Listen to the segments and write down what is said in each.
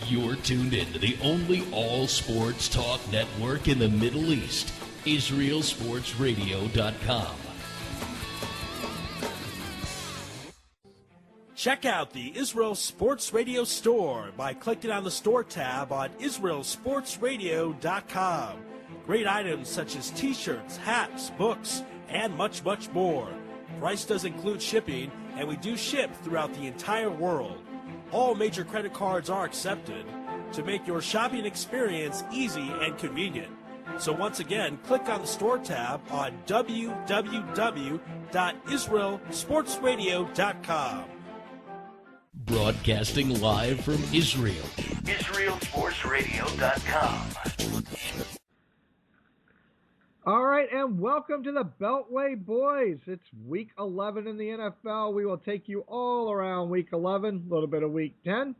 You're tuned in to the only all-sports talk network in the Middle East, IsraelSportsRadio.com. Check out the Israel Sports Radio store by clicking on the store tab on IsraelSportsRadio.com. Great items such as t-shirts, hats, books, and much, much more. Price does include shipping, and we do ship throughout the entire world. All major credit cards are accepted to make your shopping experience easy and convenient. So once again, click on the store tab on www.israelsportsradio.com. Broadcasting live from Israel, IsraelSportsRadio.com. All right, and welcome to the Beltway Boys. It's Week 11 in the NFL. We will take you all around Week 11, a little bit of Week 10.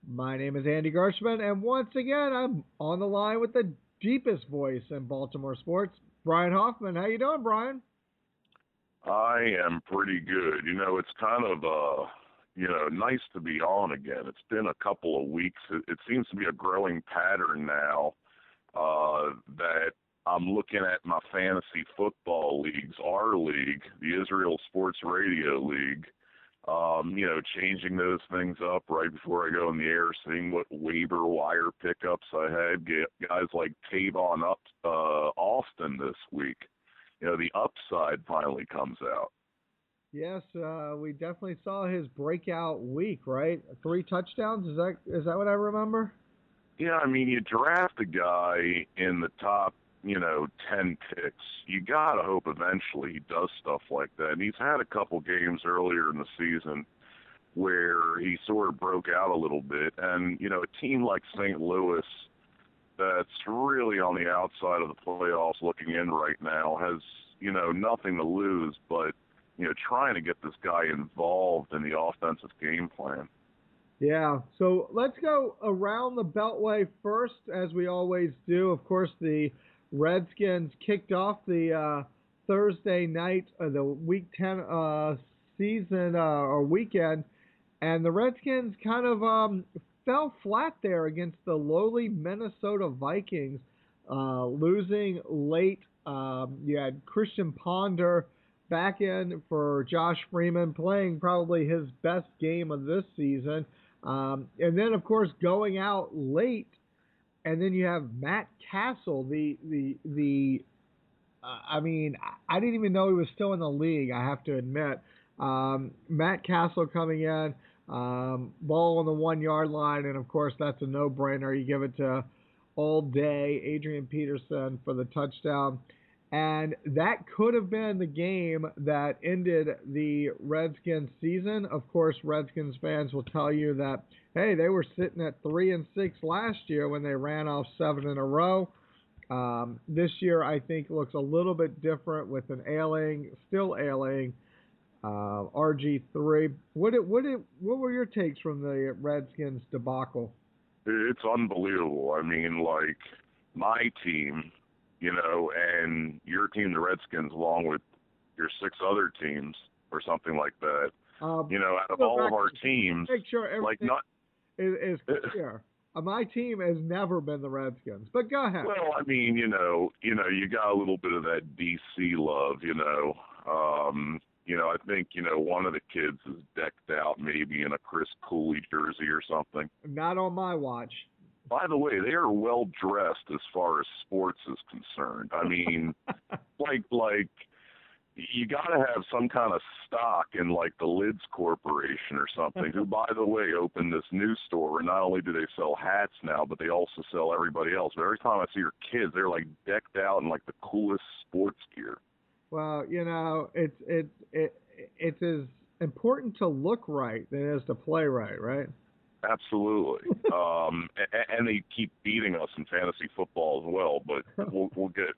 My name is Andy Gershman, and once again, I'm on the line with the deepest voice in Baltimore sports, Brian Hoffman. How you doing, Brian? I am pretty good. You know, it's kind of, nice to be on again. It's been a couple of weeks. It seems to be a growing pattern now that I'm looking at my fantasy football leagues, our league, the Israel Sports Radio League, changing those things up right before I go in the air, seeing what waiver wire pickups I had. Guys like Tavon Austin this week. You know, the upside finally comes out. Yes, we definitely saw his breakout week, right? 3 touchdowns, is that what I remember? Yeah, I mean, you draft a guy in the top 10 picks, you got to hope eventually he does stuff like that. And he's had a couple games earlier in the season where he sort of broke out a little bit. And, a team like St. Louis that's really on the outside of the playoffs looking in right now has, nothing to lose but, trying to get this guy involved in the offensive game plan. Yeah, so let's go around the Beltway first, as we always do. Of course, the Redskins kicked off the Thursday night of the Week 10 season or weekend, and the Redskins kind of fell flat there against the lowly Minnesota Vikings, losing late. You had Christian Ponder back in for Josh Freeman, playing probably his best game of this season. And then, of course, going out late. And then you have Matt Castle, I didn't even know he was still in the league, I have to admit. Matt Castle coming in, ball on the 1-yard line, and of course that's a no-brainer. You give it to all day, Adrian Peterson for the touchdown. And that could have been the game that ended the Redskins season. Of course, Redskins fans will tell you that, hey, they were sitting at 3-6 last year when they ran off 7 in a row. This year, I think, looks a little bit different with an still ailing RG3. What were your takes from the Redskins debacle? It's unbelievable. I mean, like, my team, and your team, the Redskins, along with your 6 other teams or something like that, out of all of our teams, make sure everything is clear. My team has never been the Redskins, but go ahead. Well, I mean, you got a little bit of that DC love, I think, one of the kids is decked out maybe in a Chris Cooley jersey or something. Not on my watch. By the way, they are well dressed as far as sports is concerned. I mean, like you got to have some kind of stock in like the Lids Corporation or something, who, by the way, opened this new store. And not only do they sell hats now, but they also sell everybody else. But every time I see your kids, they're like decked out in like the coolest sports gear. Well, it's as important to look right than it is to play right, right? Absolutely. And they keep beating us in fantasy football as well, but we'll get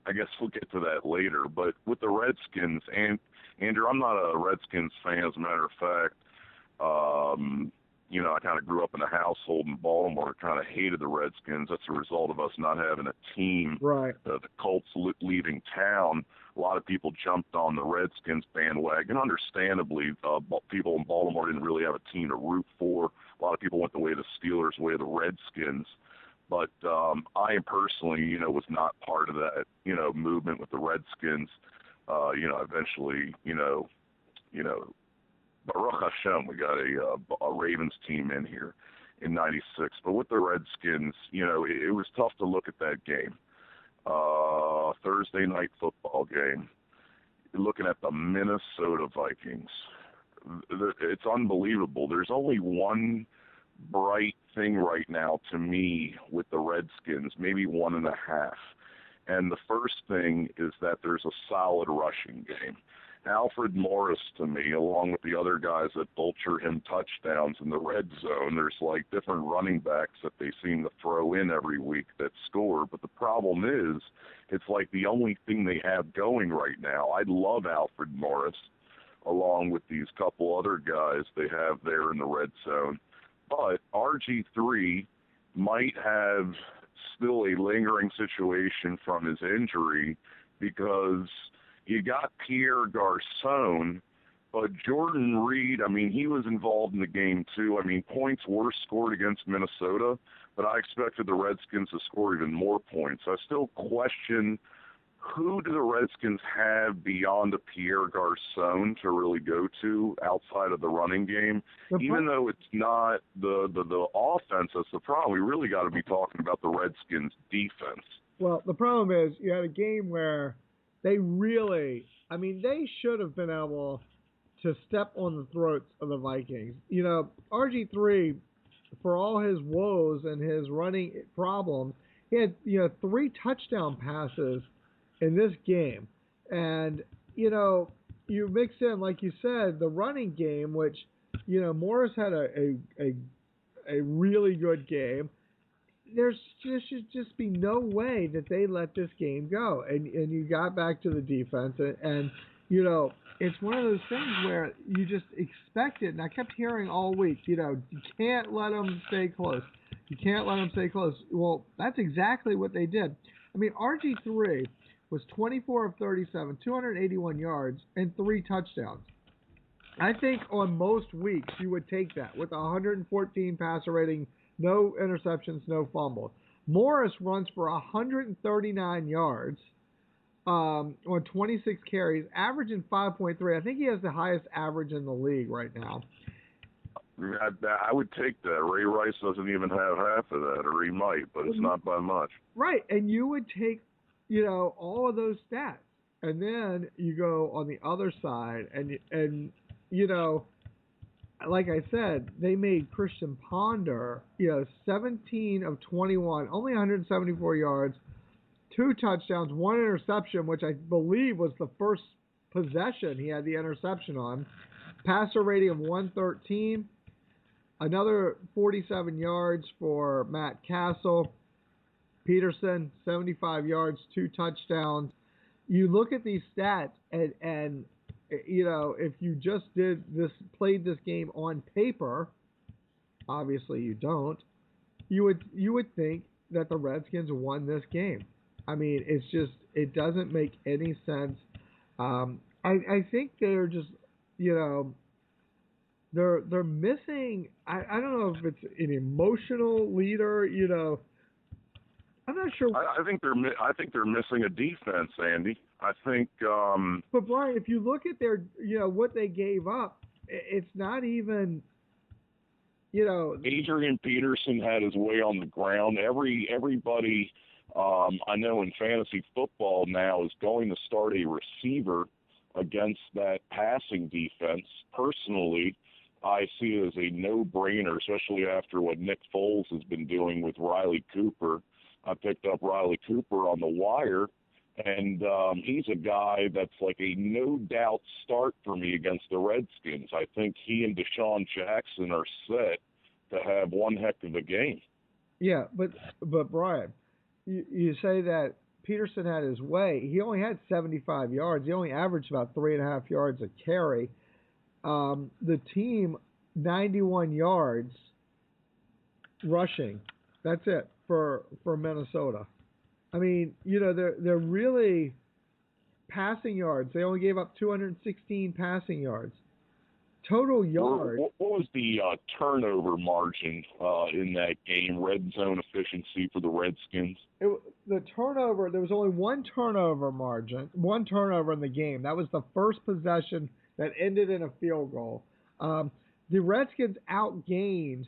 to that later. But with the Redskins, and Andrew, I'm not a Redskins fan, as a matter of fact. I kind of grew up in a household in Baltimore, kind of hated the Redskins. That's a result of us not having a team. Right. The Colts leaving town, a lot of people jumped on the Redskins bandwagon. Understandably, people in Baltimore didn't really have a team to root for. A lot of people went the way of the Steelers, the way of the Redskins. But I personally, was not part of that, movement with the Redskins. Eventually, Baruch Hashem, we got a Ravens team in here in '96. But with the Redskins, it was tough to look at that game. Thursday night football game. Looking at the Minnesota Vikings. It's unbelievable. There's only one bright thing right now to me with the Redskins, maybe 1.5. And the first thing is that there's a solid rushing game. Alfred Morris, to me, along with the other guys that vulture him touchdowns in the red zone, there's like different running backs that they seem to throw in every week that score. But the problem is, it's like the only thing they have going right now. I love Alfred Morris, along with these couple other guys they have there in the red zone. But RG3 might have still a lingering situation from his injury, because you got Pierre Garçon, but Jordan Reed, he was involved in the game too. Points were scored against Minnesota, but I expected the Redskins to score even more points. I still question, who do the Redskins have beyond a Pierre Garçon to really go to outside of the running game? Even though it's not the offense that's the problem, we really got to be talking about the Redskins' defense. Well, the problem is you had a game where they really, they should have been able to step on the throats of the Vikings. RG3, for all his woes and his running problems, he had, 3 touchdown passes in this game. And, you mix in, like you said, the running game, which, Morris had a really good game. There should just be no way that they let this game go. And you got back to the defense. And it's one of those things where you just expect it. And I kept hearing all week, you can't let them stay close. You can't let them stay close. Well, that's exactly what they did. RG3 was 24 of 37, 281 yards, and 3 touchdowns. I think on most weeks you would take that with 114 passer rating, no interceptions, no fumbles. Morris runs for 139 yards on 26 carries, averaging 5.3. I think he has the highest average in the league right now. I would take that. Ray Rice doesn't even have half of that, or he might, but it's not by much. Right, and you would take, all of those stats, and then you go on the other side, and like I said, they made Christian Ponder, 17 of 21, only 174 yards, 2 touchdowns, 1 interception, which I believe was the first possession he had the interception on. Passer rating of 113, another 47 yards for Matt Castle. Peterson, 75 yards, 2 touchdowns. You look at these stats, and if you just played this game on paper, obviously you don't, you would think that the Redskins won this game. It's just, it doesn't make any sense. I think they're just, they're missing, I don't know if it's an emotional leader, I'm not sure. I think they're missing a defense, Andy. I think. But Brian, if you look at their, what they gave up, it's not even. Adrian Peterson had his way on the ground. Everybody, I know in fantasy football now is going to start a receiver against that passing defense. Personally, I see it as a no-brainer, especially after what Nick Foles has been doing with Riley Cooper. I picked up Riley Cooper on the wire, and he's a guy that's like a no-doubt start for me against the Redskins. I think he and Deshaun Jackson are set to have one heck of a game. Yeah, but Brian, you say that Peterson had his way. He only had 75 yards. He only averaged about 3.5 yards a carry. The team 91 yards rushing. That's it for Minnesota. I mean, they're really passing yards. They only gave up 216 passing yards. Total yards. What was the turnover margin in that game? Red zone efficiency for the Redskins. The turnover. There was only one turnover in the game. That was the first possession that ended in a field goal. The Redskins outgained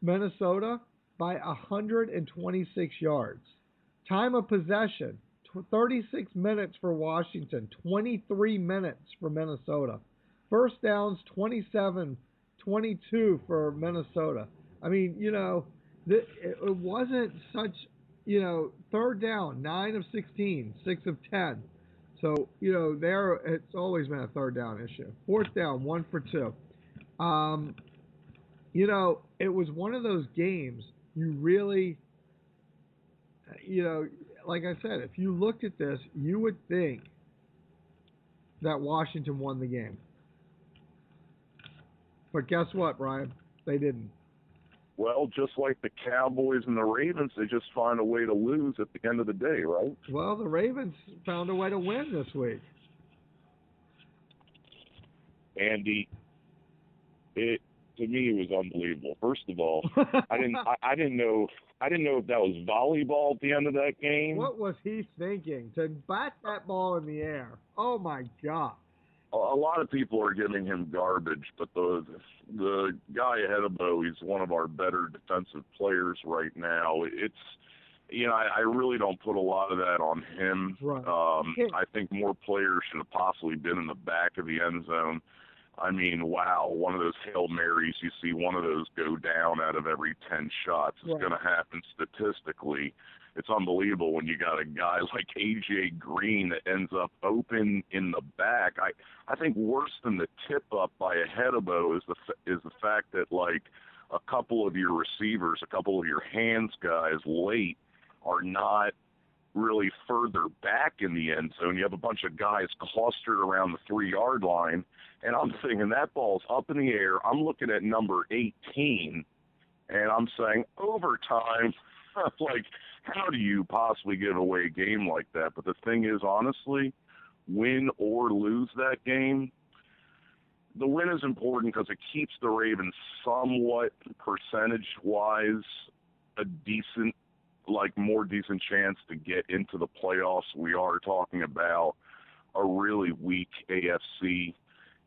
Minnesota by 126 yards. Time of possession, 36 minutes for Washington, 23 minutes for Minnesota. First downs, 27-22 for Minnesota. I mean, it wasn't such, third down, 9 of 16, 6 of 10. So, there it's always been a third down issue. Fourth down, 1 for 2. It was one of those games you really, like I said, if you looked at this, you would think that Washington won the game. But guess what, Brian? They didn't. Well, just like the Cowboys and the Ravens, they just find a way to lose at the end of the day, right? Well, the Ravens found a way to win this week. Andy, to me it was unbelievable. First of all, I didn't know if that was volleyball at the end of that game. What was he thinking to bat that ball in the air? Oh my God! A lot of people are giving him garbage, but the guy ahead of Bo, he's one of our better defensive players right now. It's I really don't put a lot of that on him. Right. I think more players should have possibly been in the back of the end zone. I mean, wow, one of those Hail Marys, you see one of those go down out of every 10 shots. It's going to happen statistically. It's unbelievable when you got a guy like A.J. Green that ends up open in the back. I think worse than the tip-up by a Hedebo is the fact that, like, a couple of your receivers, a couple of your hands guys late are not really further back in the end zone. You have a bunch of guys clustered around the 3-yard line, and I'm thinking that ball's up in the air. I'm looking at number 18, and I'm saying overtime. Like, how do you possibly give away a game like that? But the thing is, honestly, win or lose that game, the win is important because it keeps the Ravens somewhat percentage-wise a decent, more decent chance to get into the playoffs. We are talking about a really weak AFC,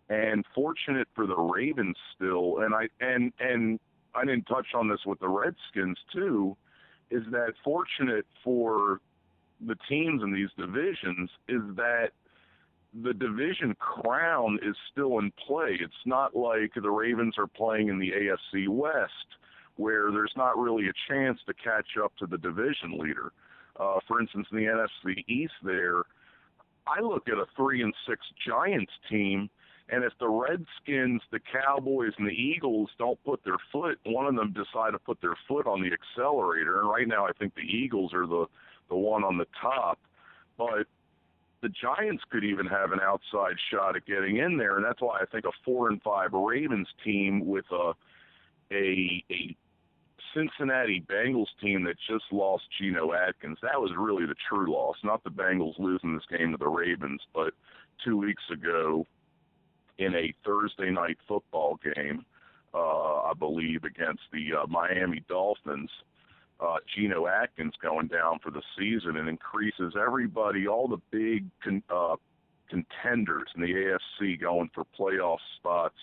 and fortunate for the Ravens still. And I didn't touch on this with the Redskins too. Is that fortunate for the teams in these divisions is that the division crown is still in play. It's not like the Ravens are playing in the AFC West where there's not really a chance to catch up to the division leader. For instance, in the NFC East there, I look at a 3-6 Giants team, and if the Redskins, the Cowboys, and the Eagles don't put their foot, one of them decide to put their foot on the accelerator, and right now I think the Eagles are the one on the top, but the Giants could even have an outside shot at getting in there, and that's why I think a 4-5 Ravens team with a Cincinnati Bengals team that just lost Geno Atkins, that was really the true loss, not the Bengals losing this game to the Ravens, but 2 weeks ago in a Thursday night football game, I believe, against the Miami Dolphins, Geno Atkins going down for the season and increases everybody, all the big contenders in the AFC going for playoff spots,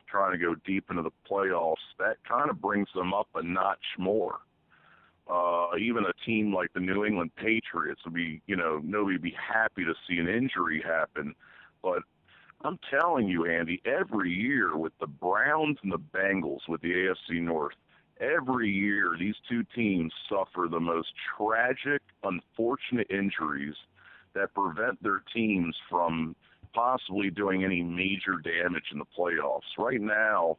trying to go deep into the playoffs. That kind of brings them up a notch more. Even a team like the New England Patriots would be, nobody would be happy to see an injury happen. But I'm telling you, Andy, every year with the Browns and the Bengals with the AFC North, every year these two teams suffer the most tragic, unfortunate injuries that prevent their teams from possibly doing any major damage in the playoffs. Right now,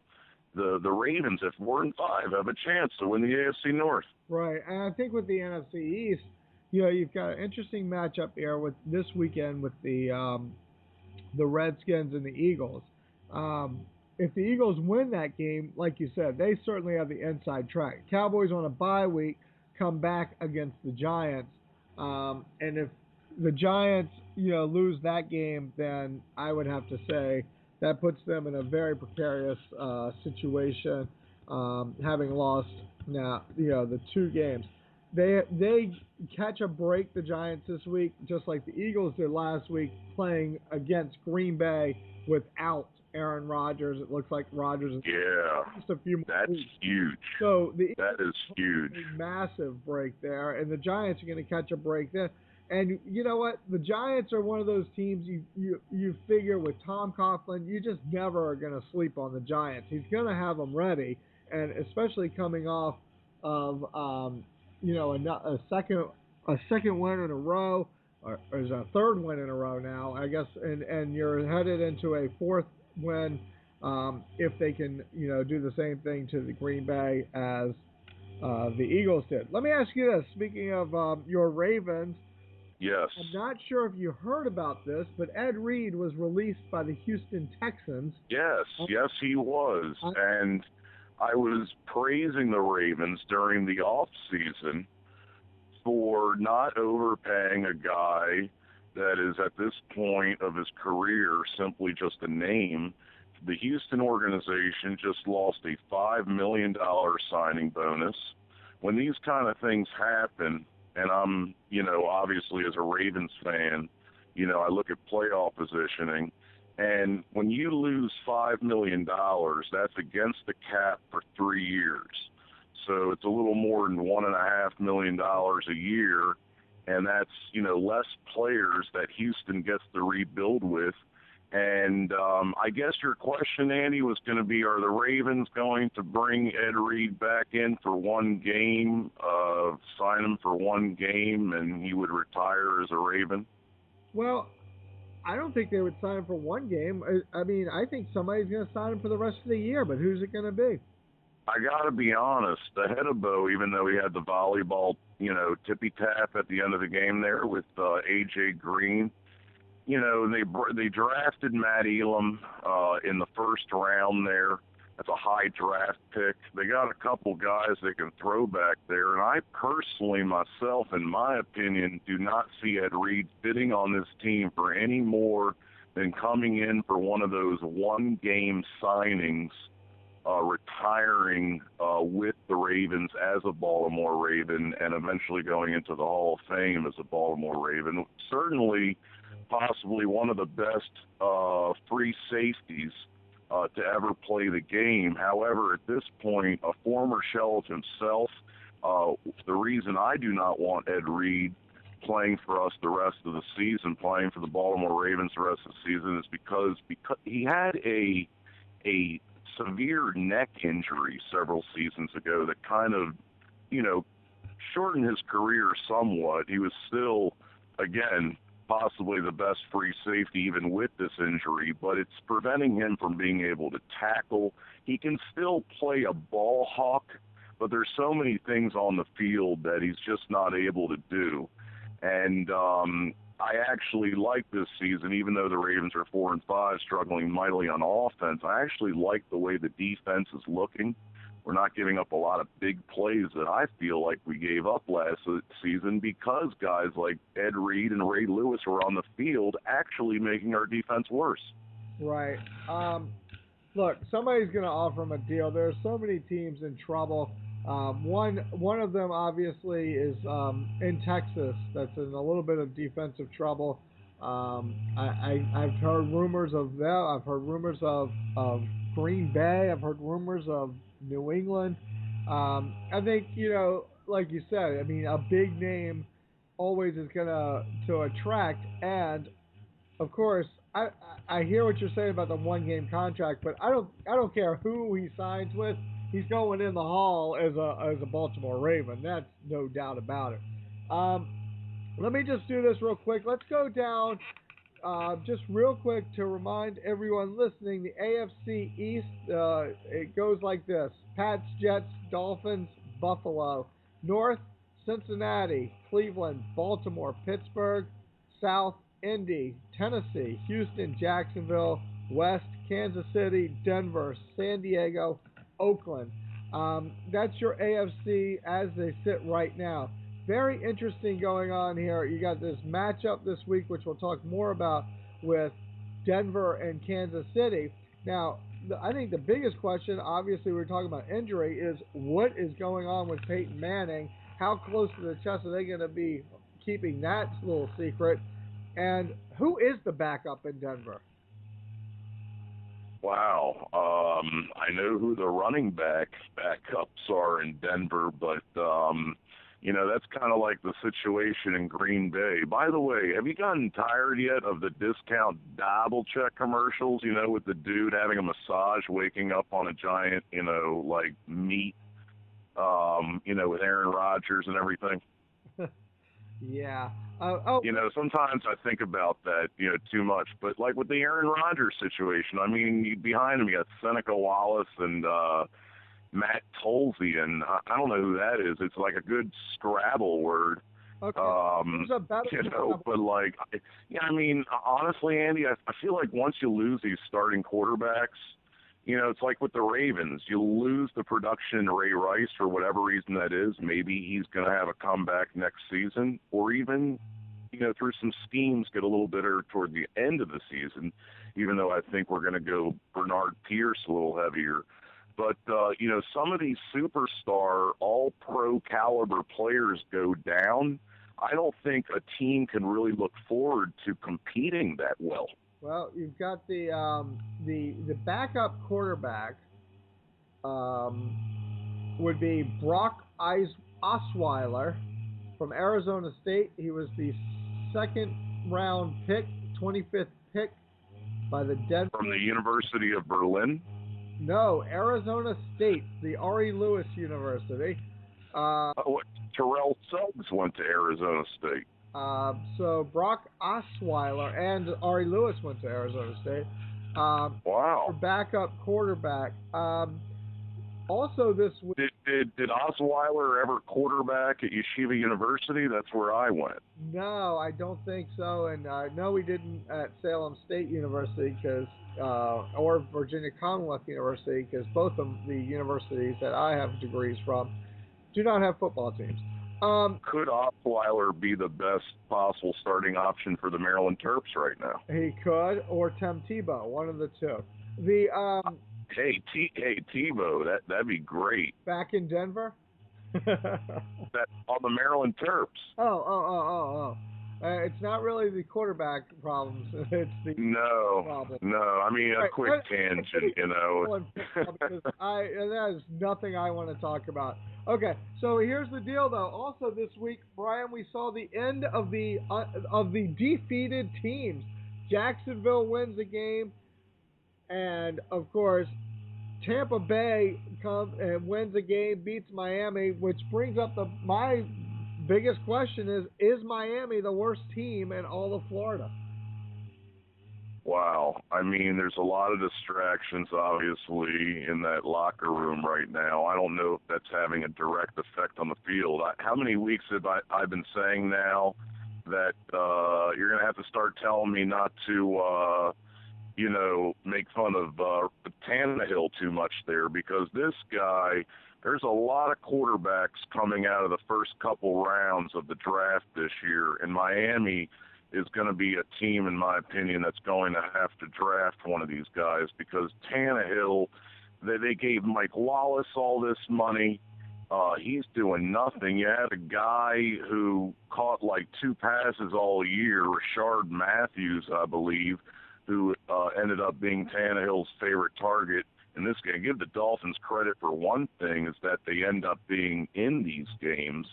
the Ravens, at 4-5, have a chance to win the AFC North. Right, and I think with the NFC East, you've got an interesting matchup here with this weekend with the Redskins and the Eagles. if the Eagles win that game, like you said, they certainly have the inside track. Cowboys on a bye week come back against the Giants, and if the Giants, lose that game, then I would have to say that puts them in a very precarious situation, having lost now, the two games. They catch a break, the Giants, this week, just like the Eagles did last week, playing against Green Bay without Aaron Rodgers. It looks like Rodgers is just a few more that's weeks. huge. So that is huge. A massive break there, and the Giants are going to catch a break there. And you know what? The Giants are one of those teams you figure with Tom Coughlin, you just never are going to sleep on the Giants. He's going to have them ready, and especially coming off of a second win in a row, or is a third win in a row now, I guess, and you're headed into a fourth win if they can do the same thing to the Green Bay as the Eagles did. Let me ask you this: speaking of your Ravens. Yes. I'm not sure if you heard about this, but Ed Reed was released by the Houston Texans. Yes, he was. And I was praising the Ravens during the off season for not overpaying a guy that is at this point of his career simply just a name. The Houston organization just lost a $5 million signing bonus. When these kind of things happen, and I'm, obviously as a Ravens fan, I look at playoff positioning, and when you lose $5 million, that's against the cap for 3 years. So it's a little more than $1.5 million a year, and that's, less players that Houston gets to rebuild with. And I guess your question, Andy, was going to be, are the Ravens going to bring Ed Reed back in for one game, sign him for one game, and he would retire as a Raven? Well, I don't think they would sign him for one game. I mean, I think somebody's going to sign him for the rest of the year, but who's it going to be? I got to be honest, the head of Bo, even though he had the volleyball, tippy-tap at the end of the game there with A.J. Green, they drafted Matt Elam in the first round there. That's a high draft pick. They got a couple guys they can throw back there, and I personally, myself, in my opinion, do not see Ed Reed fitting on this team for any more than coming in for one of those one-game signings, retiring with the Ravens as a Baltimore Raven, and eventually going into the Hall of Fame as a Baltimore Raven. Certainly, possibly one of the best free safeties to ever play the game. However, at this point, a former shell of himself, the reason I do not want Ed Reed playing for us the rest of the season, playing for the Baltimore Ravens the rest of the season, is because he had a severe neck injury several seasons ago that kind of, shortened his career somewhat. He was still, again, possibly the best free safety even with this injury, but it's preventing him from being able to tackle. He can still play a ball hawk, but there's so many things on the field that he's just not able to do. And I actually like this season, even though the Ravens are 4-5, struggling mightily on offense. I actually like the way the defense is looking. We're not giving up a lot of big plays that I feel like we gave up last season because guys like Ed Reed and Ray Lewis were on the field actually making our defense worse. Right. Look, somebody's going to offer him a deal. There are so many teams in trouble. One of them obviously is in Texas that's in a little bit of defensive trouble. I've heard rumors of them. I've heard rumors of Green Bay. I've heard rumors of New England. I think, like you said, I mean, a big name always is going to attract. And, of course, I hear what you're saying about the one-game contract, but I don't care who he signs with. He's going in the Hall as a Baltimore Raven. That's no doubt about it. Let me just do this real quick. Let's go down just real quick to remind everyone listening, the AFC East, it goes like this. Pats, Jets, Dolphins, Buffalo. North, Cincinnati, Cleveland, Baltimore, Pittsburgh. South, Indy, Tennessee, Houston, Jacksonville. West, Kansas City, Denver, San Diego, Oakland. That's your AFC as they sit right now. Very interesting going on here. You got this matchup this week, which we'll talk more about with Denver and Kansas City. Now, I think the biggest question, obviously, we're talking about injury, is what is going on with Peyton Manning? How close to the chest are they going to be keeping that little secret? And who is the backup in Denver? Wow. I know who the running backups are in Denver, but that's kind of like the situation in Green Bay. By the way, have you gotten tired yet of the discount double check commercials? With the dude having a massage, waking up on a giant, like meat, with Aaron Rodgers and everything. Yeah. Sometimes I think about that, too much. But like with the Aaron Rodgers situation, I mean, behind him you got Seneca Wallace and Matt Tolsey, and I don't know who that is. It's like a good Scrabble word. Okay. But like, I mean, honestly, Andy, I feel like once you lose these starting quarterbacks, it's like with the Ravens. You lose the production in Ray Rice for whatever reason that is. Maybe he's going to have a comeback next season, or even, through some schemes, get a little better toward the end of the season, even though I think we're going to go Bernard Pierce a little heavier. But, some of these superstar, all-pro caliber players go down. I don't think a team can really look forward to competing that well. Well, you've got the backup quarterback would be Brock Osweiler from Arizona State. He was the second-round pick, 25th pick by the Denver. From the University of Berlin? No, Arizona State, the Ari Lewis University. Terrell Suggs went to Arizona State. So Brock Osweiler and Ari Lewis went to Arizona State. Wow. For backup quarterback. Also this week. Did Osweiler ever quarterback at Yeshiva University? That's where I went. No, I don't think so. And no, he didn't at Salem State University or Virginia Commonwealth University, because both of the universities that I have degrees from do not have football teams. Could Osweiler be the best possible starting option for the Maryland Terps right now? He could, or Tim Tebow, one of the two. Hey Tebow, that'd be great. Back in Denver? That on the Maryland Terps. Oh. It's not really the quarterback problems. It's the problem. No. I mean, a quick tangent, Because that is nothing I want to talk about. Okay, so here's the deal, though. Also this week, Brian, we saw the end of the defeated teams. Jacksonville wins a game, and of course, Tampa Bay comes and wins a game, beats Miami, which brings up my biggest question: is Miami the worst team in all of Florida? Wow. I mean, there's a lot of distractions, obviously, in that locker room right now. I don't know if that's having a direct effect on the field. How many weeks have I been saying now that you're going to have to start telling me not to, make fun of Tannehill too much there, because this guy, there's a lot of quarterbacks coming out of the first couple rounds of the draft this year, and Miami is going to be a team, in my opinion, that's going to have to draft one of these guys, because Tannehill, they gave Mike Wallace all this money. He's doing nothing. You had a guy who caught like 2 passes all year, Rashard Matthews, I believe, who ended up being Tannehill's favorite target. And this game, give the Dolphins credit for one thing, is that they end up being in these games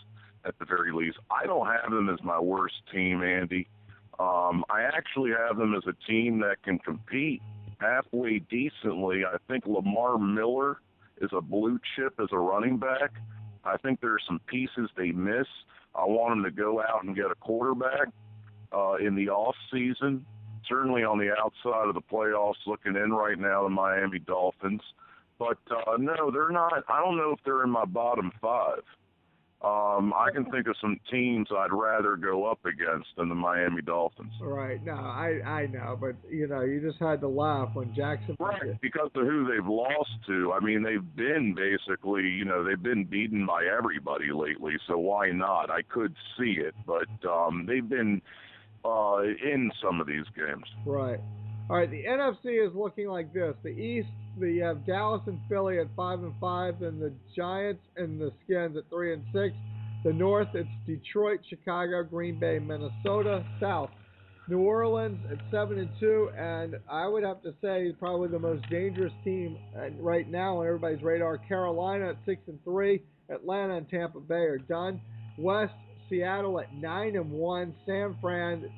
at the very least. I don't have them as my worst team, Andy. I actually have them as a team that can compete halfway decently. I think Lamar Miller is a blue chip as a running back. I think there are some pieces they miss. I want them to go out and get a quarterback in the off season. Certainly on the outside of the playoffs looking in right now, the Miami Dolphins. But, no, they're not. I don't know if they're in my bottom 5. I can think of some teams I'd rather go up against than the Miami Dolphins. Right. No, I know, but you just had to laugh when Jackson. Right, because of who they've lost to. I mean, they've been basically, they've been beaten by everybody lately, so why not? I could see it, but they've been in some of these games. Right. All right, the NFC is looking like this. The East, you have Dallas and Philly at 5-5, then the Giants and the Skins at 3-6. The North, it's Detroit, Chicago, Green Bay, Minnesota. South, New Orleans at 7-2, and I would have to say probably the most dangerous team right now on everybody's radar. Carolina at 6-3. Atlanta and Tampa Bay are done. West, Seattle at 9-1. San Fran,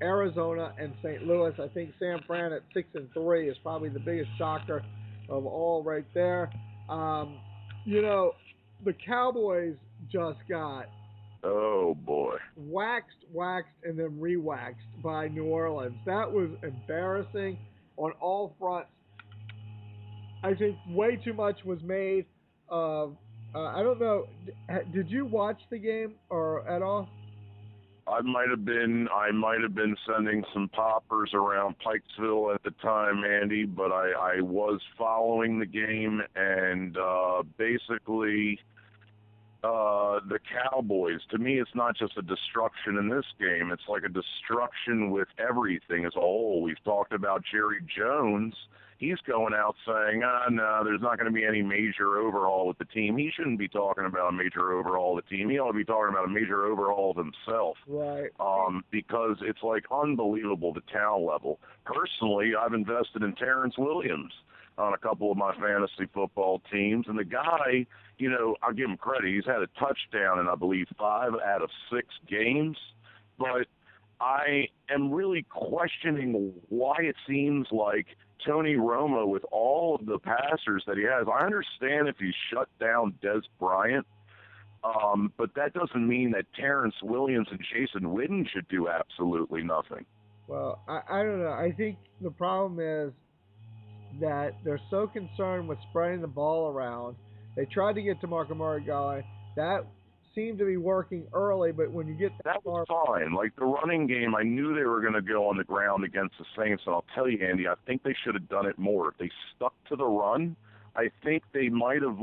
Arizona, and St. Louis. I think San Fran at 6-3 is probably the biggest shocker of all right there. The Cowboys just got oh boy, waxed, and then re-waxed by New Orleans. That was embarrassing on all fronts. I think way too much was made of. I don't know. Did you watch the game or at all? I might have been sending some poppers around Pikesville at the time, Andy, but I was following the game, and basically the Cowboys, to me, it's not just a destruction in this game. It's like a destruction with everything as a whole. We've talked about Jerry Jones. He's going out saying, no, there's not going to be any major overhaul with the team. He shouldn't be talking about a major overhaul of the team. He ought to be talking about a major overhaul of himself. Right. Because it's like unbelievable the talent level. Personally, I've invested in Terrence Williams on a couple of my fantasy football teams, and the guy, I'll give him credit. He's had a touchdown in, I believe, 5 out of 6 games, but I am really questioning why it seems like Tony Romo, with all of the passers that he has, I understand if he shut down Des Bryant, but that doesn't mean that Terrence Williams and Jason Witten should do absolutely nothing. Well, I don't know. I think the problem is that they're so concerned with spreading the ball around. They tried to get DeMarco Murray going. That seemed to be working early, but when you get that was fine. Like the running game, I knew they were going to go on the ground against the Saints, and I'll tell you, Andy, I think they should have done it more. If they stuck to the run, I think they might have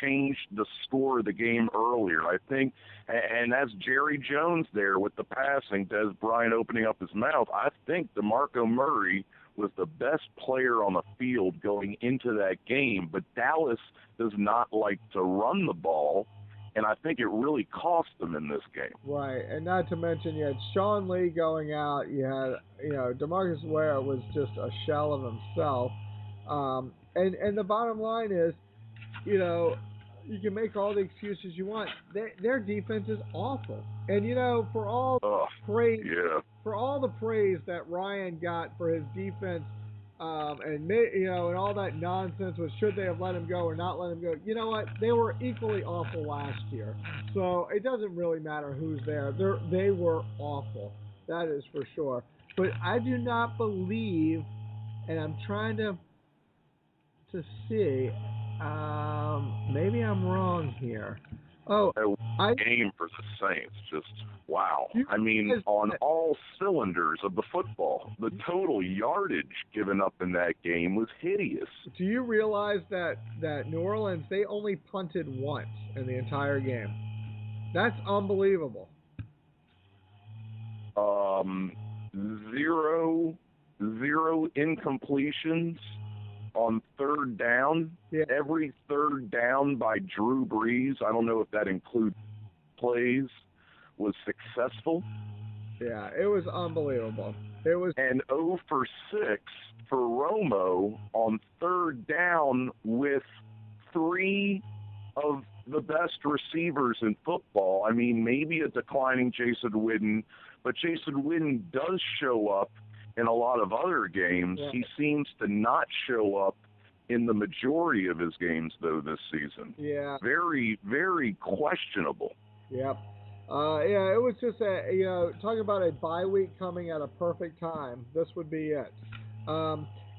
changed the score of the game earlier. I think, and that's Jerry Jones there with the passing, Des Bryant opening up his mouth. I think DeMarco Murray was the best player on the field going into that game, but Dallas does not like to run the ball, and I think it really cost them in this game. Right, and not to mention you had Sean Lee going out. You had, DeMarcus Ware was just a shell of himself. And the bottom line is, you can make all the excuses you want. Their defense is awful. And for all the praise that Ryan got for his defense, and all that nonsense was should they have let him go or not let him go. You know what? They were equally awful last year. So it doesn't really matter who's there. They were awful. That is for sure. But I do not believe, and I'm trying to see, maybe I'm wrong here. Game for the Saints, just wow. I mean, on all cylinders of the football, the total yardage given up in that game was hideous. Do you realize that New Orleans, they only punted once in the entire game? That's unbelievable. Zero incompletions on third down. Yeah. Every third down by Drew Brees, I don't know if that includes plays, was successful. Yeah, it was unbelievable. It was. And 0 for 6 for Romo on third down with 3 of the best receivers in football. I mean, maybe a declining Jason Witten, but Jason Witten does show up in a lot of other games. Yeah. He seems to not show up in the majority of his games, though, this season. Yeah. Very, very questionable. Yep. Yeah, it was just talking about a bye week coming at a perfect time. This would be it.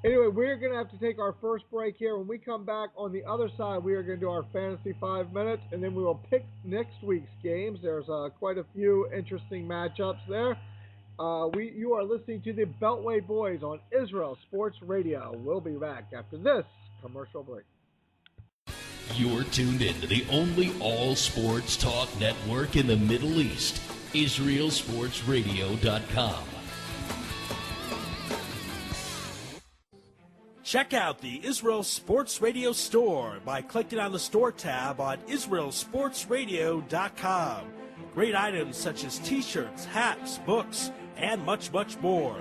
Anyway, we're going to have to take our first break here. When we come back on the other side, we are going to do our Fantasy 5 minutes, and then we will pick next week's games. There's quite a few interesting matchups there. You are listening to the Beltway Boys on Israel Sports Radio. We'll be back after this commercial break. You're tuned in to the only all-sports talk network in the Middle East, IsraelSportsRadio.com. Check out the Israel Sports Radio store by clicking on the store tab on IsraelSportsRadio.com. Great items such as t-shirts, hats, books, and much, much more.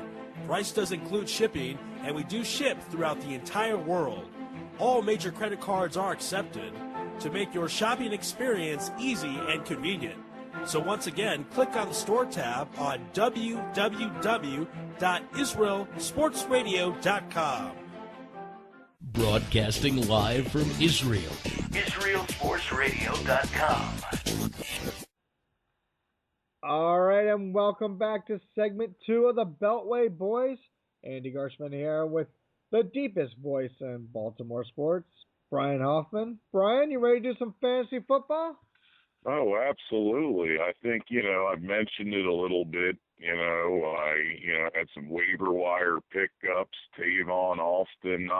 Price does include shipping, and we do ship throughout the entire world. All major credit cards are accepted to make your shopping experience easy and convenient. So once again, click on the store tab on www.israelsportsradio.com. Broadcasting live from Israel. IsraelSportsRadio.com. All right, and welcome back to segment 2 of the Beltway Boys. Andy Gershman here with the deepest voice in Baltimore sports, Brian Hoffman. Brian, you ready to do some fantasy football? Oh, absolutely. I think, I've mentioned it a little bit. I had some waiver wire pickups, Tavon Austin.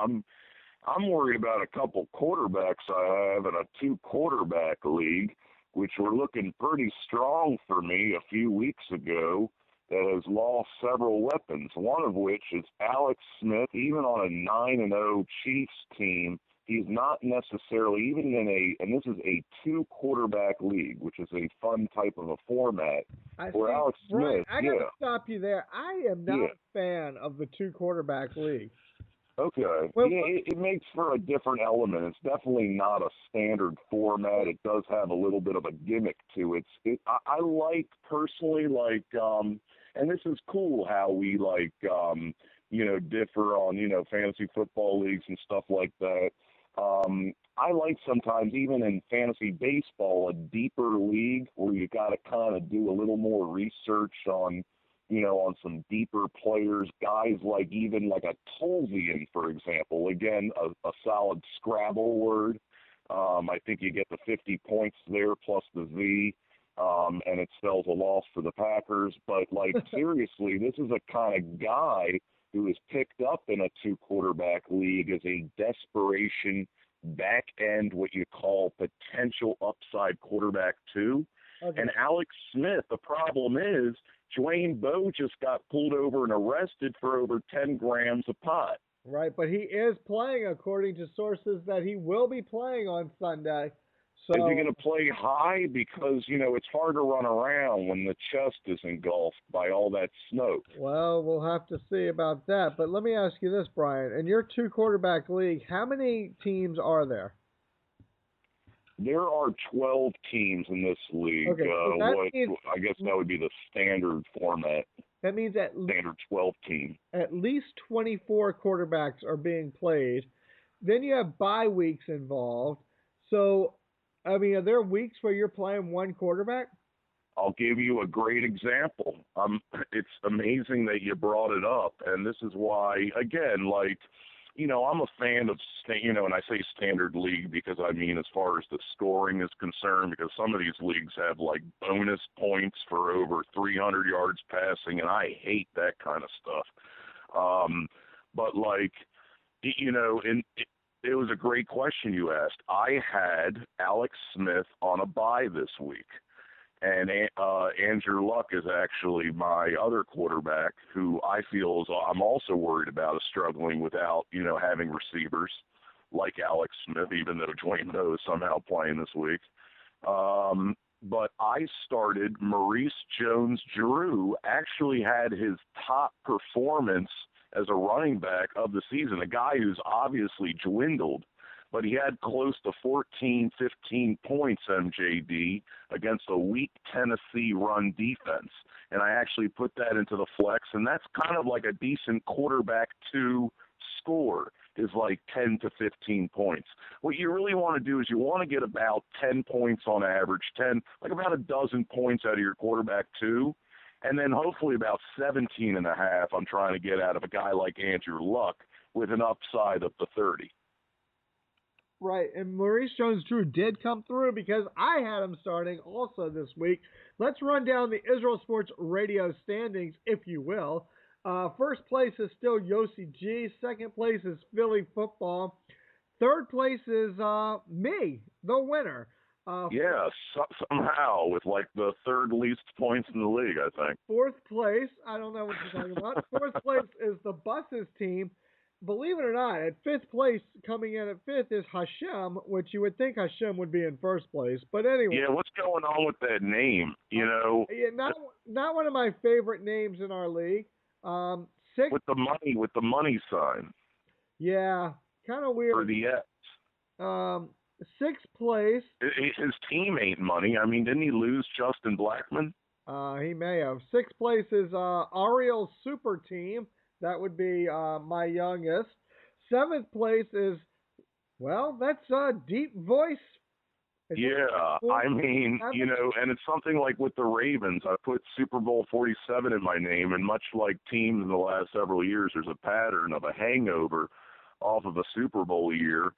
I'm worried about a couple quarterbacks I have in a 2-quarterback league, which were looking pretty strong for me a few weeks ago, that has lost several weapons, one of which is Alex Smith. Even on a 9-0 Chiefs team, he's not necessarily, even and this is a 2-quarterback league, which is a fun type of a format. Alex Smith, I got to stop you there. I am not a fan of the 2-quarterback league. Okay. It makes for a different element. It's definitely not a standard format. It does have a little bit of a gimmick to it. I like, personally, and this is cool how we, differ on, fantasy football leagues and stuff like that. I like sometimes, even in fantasy baseball, a deeper league where you got to kind of do a little more research on some deeper players, guys like a Tolzian, for example. Again, a solid Scrabble word. I think you get the 50 points there plus the Z, and it spells a loss for the Packers. But, seriously, this is a kind of guy who is picked up in a 2-quarterback league as a desperation back end, what you call potential upside quarterback 2. Okay. And Alex Smith, the problem is, Dwayne Bowe just got pulled over and arrested for over 10 grams of pot. Right, but he is playing, according to sources, that he will be playing on Sunday. So, is he going to play high? Because, it's hard to run around when the chest is engulfed by all that smoke. Well, we'll have to see about that. But let me ask you this, Brian. In your 2-quarterback league, how many teams are there? There are 12 teams in this league. Okay, so I guess that would be the standard format. That means standard 12 team. At least 24 quarterbacks are being played. Then you have bye weeks involved. So, are there weeks where you're playing one quarterback? I'll give you a great example. It's amazing that you brought it up, and this is why, again, I'm a fan of, and I say standard league because as far as the scoring is concerned, because some of these leagues have bonus points for over 300 yards passing, and I hate that kind of stuff. It was a great question you asked. I had Alex Smith on a bye this week. And Andrew Luck is actually my other quarterback, who I feel I'm also worried about is struggling without, having receivers like Alex Smith, even though Dwayne Bowe is somehow playing this week. But I started Maurice Jones-Drew, actually had his top performance as a running back of the season, a guy who's obviously dwindled. But he had close to 14, 15 points, MJD, against a weak Tennessee run defense. And I actually put that into the flex, and that's kind of like a decent quarterback 2 score is 10 to 15 points. What you really want to do is you want to get about 10 points on average, about a dozen points out of your quarterback 2, and then hopefully about 17 and a half I'm trying to get out of a guy like Andrew Luck, with an upside up to 30. Right, and Maurice Jones-Drew did come through because I had him starting also this week. Let's run down the Israel Sports Radio standings, if you will. First place is still Yossi G. Second place is Philly Football. Third place is me, the winner. Somehow with like the third least points in the league, I think. Fourth place, I don't know what you're talking about. Fourth place is the Buses team. Believe it or not, at fifth place, coming in at fifth is Hashem, which you would think Hashem would be in first place. But anyway. Yeah, what's going on with that name? You know, not one of my favorite names in our league. Sixth, with the money sign. Yeah, kind of weird. For the X. Sixth place. His team ain't money. I mean, didn't he lose Justin Blackman? He may have. Sixth place is Ariel's super team. That would be my youngest. Seventh place is, well, that's Deep Voice. I mean, you know, and it's something like with the Ravens, I put Super Bowl 47 in my name, and much like teams in the last several years, there's a pattern of a hangover off of a Super Bowl year.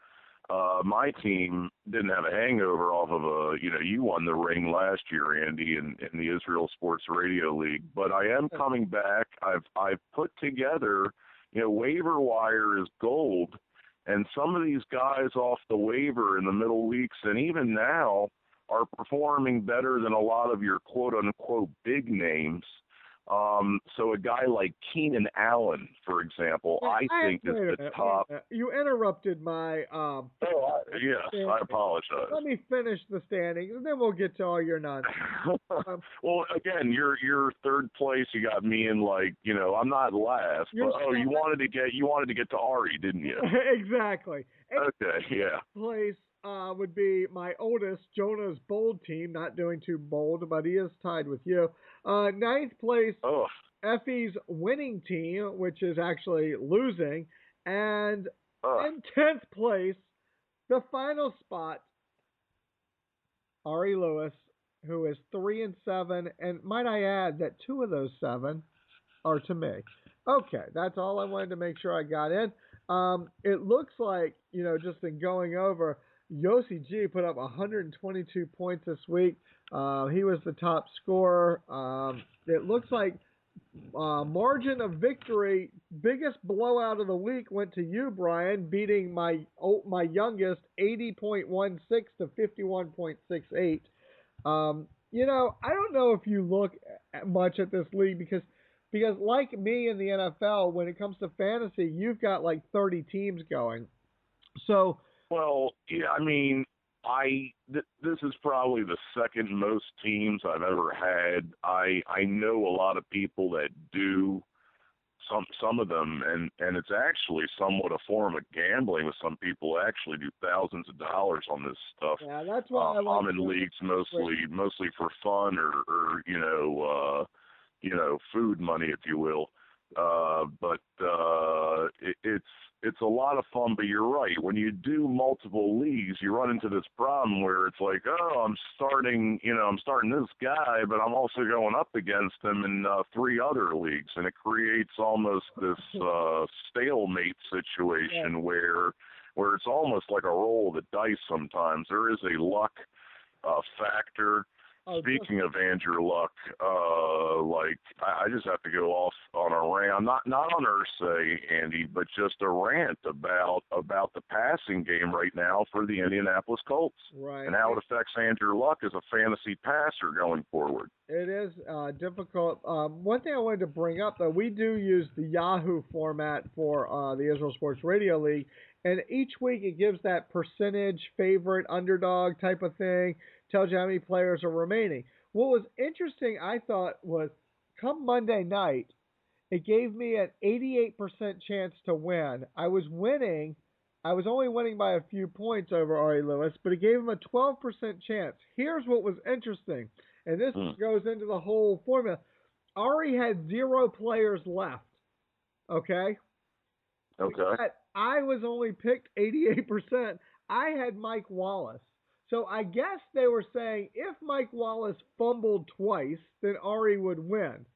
My team didn't have a hangover off of you won the ring last year, Andy, in the Israel Sports Radio League. But I am coming back. I've put together, waiver wire is gold, and some of these guys off the waiver in the middle weeks and even now are performing better than a lot of your quote unquote big names. So a guy like Keenan Allen, for example, I think is the top. You interrupted my. Yes, I apologize. Let me finish the standings, and then we'll get to all your nonsense. Well, again, you're third place. You got me in I'm not last. But you wanted to get to Ari, didn't you? Exactly. Okay, yeah. Place would be my oldest, Jonah's bold team. Not doing too bold, but he is tied with you. Ninth place, Effie's winning team, which is actually losing. And in 10th place, the final spot, Ari Lewis, who is 3-7. And might I add that 2 of those 7 are to me. Okay, that's all I wanted to make sure I got in. It looks like, just in going over, Yossi G put up 122 points this week. He was the top scorer. It looks like margin of victory, biggest blowout of the week went to you, Brian, beating my youngest 80.16 to 51.68. I don't know if you look much at this league because like me in the NFL, when it comes to fantasy, you've got like 30 teams going. So. Well, yeah, I mean, this is probably the second most teams I've ever had. I know a lot of people that do some of them, and it's actually somewhat a form of gambling with some people who actually do thousands of dollars on this stuff. Yeah, that's why I'm in leagues mostly for fun or food money, if you will. But it's a lot of fun, but you're right. When you do multiple leagues, you run into this problem where it's like, I'm starting this guy, but I'm also going up against him in 3 other leagues, and it creates almost this stalemate situation where it's almost like a roll of the dice sometimes. There is a luck factor. Speaking of Andrew Luck, I just have to go off on a rant, not on Ursay, Andy, but just a rant about the passing game right now for the Indianapolis Colts, right, and how it affects Andrew Luck as a fantasy passer going forward. It is difficult. One thing I wanted to bring up, though, we do use the Yahoo format for the Israel Sports Radio League, and each week it gives that percentage, favorite, underdog type of thing. Tells you how many players are remaining. What was interesting, I thought, was come Monday night, it gave me an 88% chance to win. I was winning. I was only winning by a few points over Ari Lewis, but it gave him a 12% chance. Here's what was interesting, and this goes into the whole formula. Ari had 0 players left, okay? Okay. But I was only picked 88%. I had Mike Wallace. So I guess they were saying if Mike Wallace fumbled twice, then Ari would win,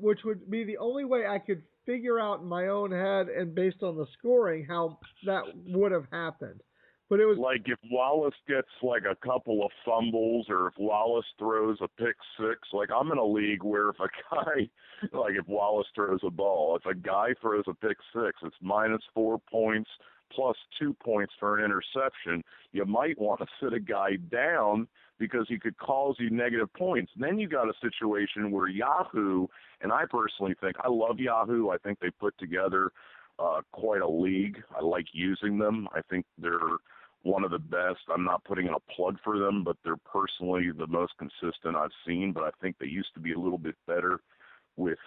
which would be the only way I could figure out in my own head and based on the scoring how that would have happened. But it was like if Wallace gets like a couple of fumbles, or if Wallace throws a pick six. Like I'm in a league where if a guy, like if Wallace throws a ball, if a guy throws a pick six, it's -4 points plus 2 points for an interception. You might want to sit a guy down because he could cause you negative points. And then you got a situation where Yahoo, and I personally think, I love Yahoo. I think they put together quite a league. I like using them. I think they're one of the best. I'm not putting in a plug for them, but they're personally the most consistent I've seen. But I think they used to be a little bit better with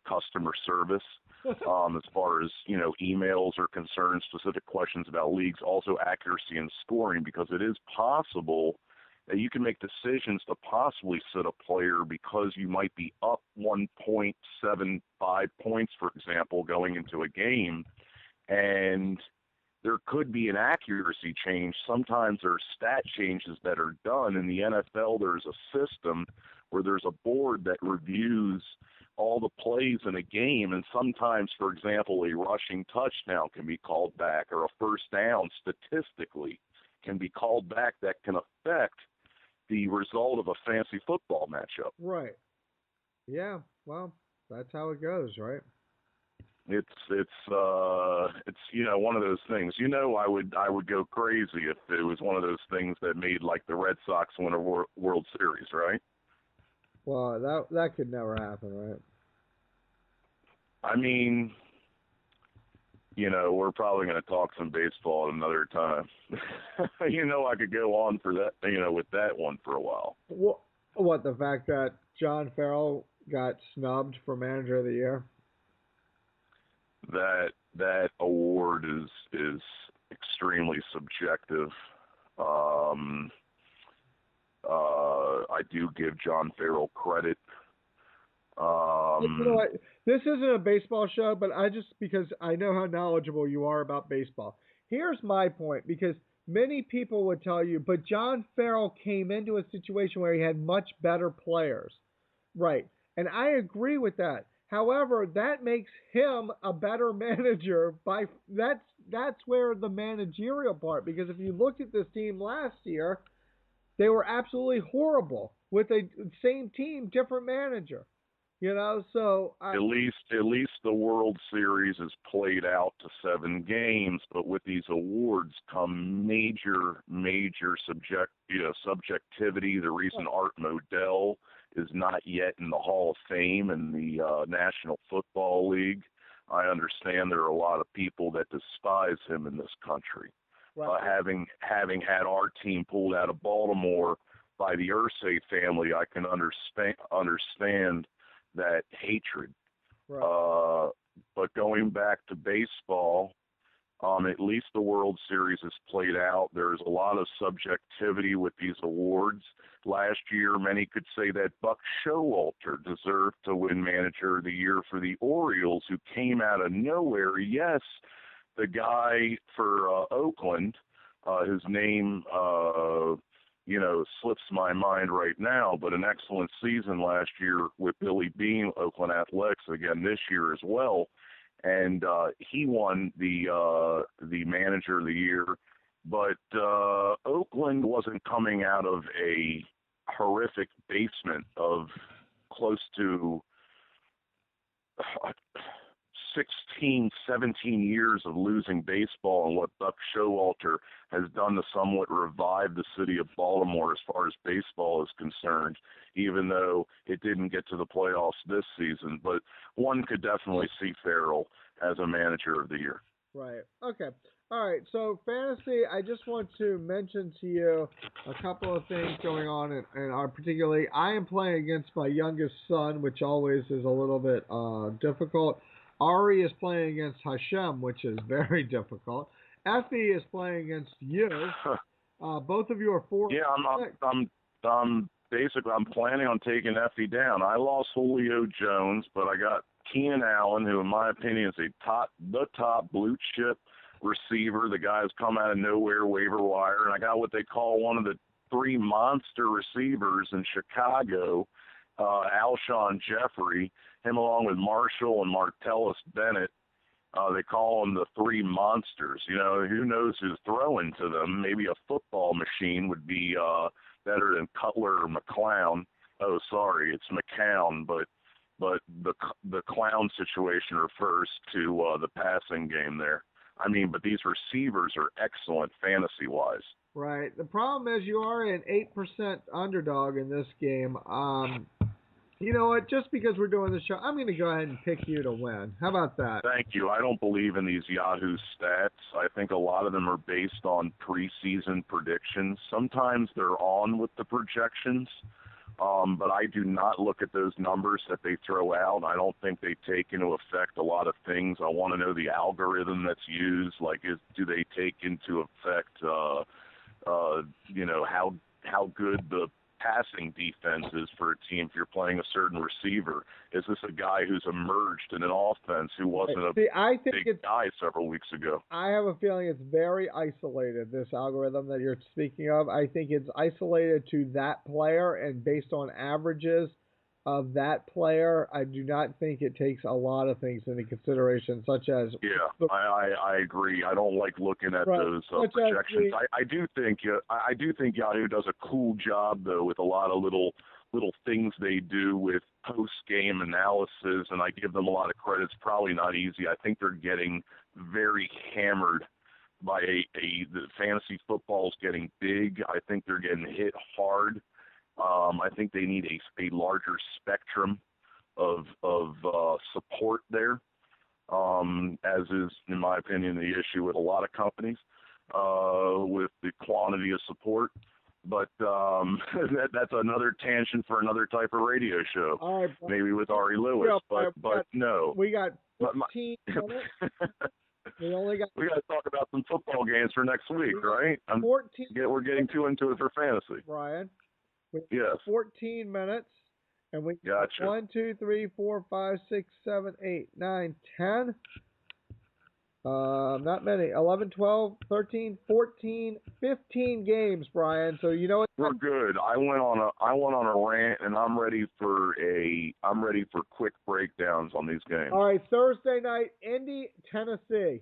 customer service as far as, emails are concerned, specific questions about leagues, also accuracy in scoring, because it is possible that you can make decisions to possibly sit a player because you might be up 1.75 points, for example, going into a game, and there could be an accuracy change. Sometimes there are stat changes that are done. In the NFL, there's a system where there's a board that reviews all the plays in a game, and sometimes, for example, a rushing touchdown can be called back, or a first down statistically can be called back that can affect the result of a fantasy football matchup. right. Yeah, well, that's how it goes, right? It's one of those things. I would go crazy if it was one of those things that made like the Red Sox win a World Series, right? Well, that could never happen, right? I mean, we're probably going to talk some baseball at another time. I could go on for that, with that one for a while. What, the fact that John Farrell got snubbed for Manager of the Year? That award is extremely subjective. I do give John Farrell credit. You know what? This isn't a baseball show, but because I know how knowledgeable you are about baseball. Here's my point, because many people would tell you, but John Farrell came into a situation where he had much better players. Right. And I agree with that. However, that makes him a better manager that's where the managerial part, because if you looked at this team last year, they were absolutely horrible with a same team, different manager. So at least the World Series is played out to 7 games, but with these awards come major subjectivity. The reason Art Modell is not yet in the Hall of Fame in the National Football League, I understand there are a lot of people that despise him in this country. right. Having had our team pulled out of Baltimore by the Irsay family, I can understand that hatred. Right. But going back to baseball, at least the World Series is played out. There's a lot of subjectivity with these awards. Last year, many could say that Buck Showalter deserved to win Manager of the Year for the Orioles, who came out of nowhere. Yes, the guy for Oakland, his name slips my mind right now, but an excellent season last year with Billy Beane, Oakland Athletics, again this year as well. And he won the Manager of the Year. But Oakland wasn't coming out of a horrific basement of close to 16, 17 years of losing baseball, and what Buck Showalter has done to somewhat revive the city of Baltimore as far as baseball is concerned, even though it didn't get to the playoffs this season. But one could definitely see Farrell as a Manager of the Year. Right. Okay. All right. So fantasy, I just want to mention to you a couple of things going on in our particularly. I am playing against my youngest son, which always is a little bit difficult. Ari is playing against Hashem, which is very difficult. Effie is playing against you. Both of you are 4. Yeah, I'm basically I'm planning on taking Effie down. I lost Julio Jones, but I got Keenan Allen, who in my opinion is the top blue chip receiver. The guy has come out of nowhere, waiver wire, and I got what they call one of the 3 monster receivers in Chicago, Alshon Jeffrey, him along with Marshall and Martellus Bennett. They call them the three monsters. You know, who knows who's throwing to them? Maybe a football machine would be better than Cutler or McClown. Oh, sorry, it's McCown, but the clown situation refers to the passing game there. I mean, but these receivers are excellent fantasy-wise. Right. The problem is you are an 8% underdog in this game. You know what? Just because we're doing the show, I'm going to go ahead and pick you to win. How about that? Thank you. I don't believe in these Yahoo stats. I think a lot of them are based on preseason predictions. Sometimes they're on with the projections, but I do not look at those numbers that they throw out. I don't think they take into effect a lot of things. I want to know the algorithm that's used. Like, do they take into effect, you know, how good the passing defense is for a team if you're playing a certain receiver? Is this a guy who's emerged in an offense who wasn't a big guy several weeks ago? I have a feeling it's very isolated, this algorithm that you're speaking of. I think it's isolated to that player, and based on averages of that player, I do not think it takes a lot of things into consideration, such as... Yeah, I agree. I don't like looking at those projections. I do think Yahoo does a cool job, though, with a lot of little things they do with post-game analysis, and I give them a lot of credit. It's probably not easy. I think they're getting very hammered by the fantasy football's getting big. I think they're getting hit hard. I think they need a larger spectrum of support there, as is, in my opinion, the issue with a lot of companies with the quantity of support. But that's another tangent for another type of radio show, all right, maybe with Ari Lewis. But no. We got 15 minutes. We got to talk about some football games for next week, right? 14. We're getting too into it for fantasy. Brian. Yes. 14 minutes, and we gotcha. 1, 2, 3, 4, 5, 6, 7, 8, 9, 10. Not many. 11, 12, 13, 14, 15 games, Brian. So you know what? We're good. I went on a rant, and I'm ready for quick breakdowns on these games. All right, Thursday night, Indy, Tennessee.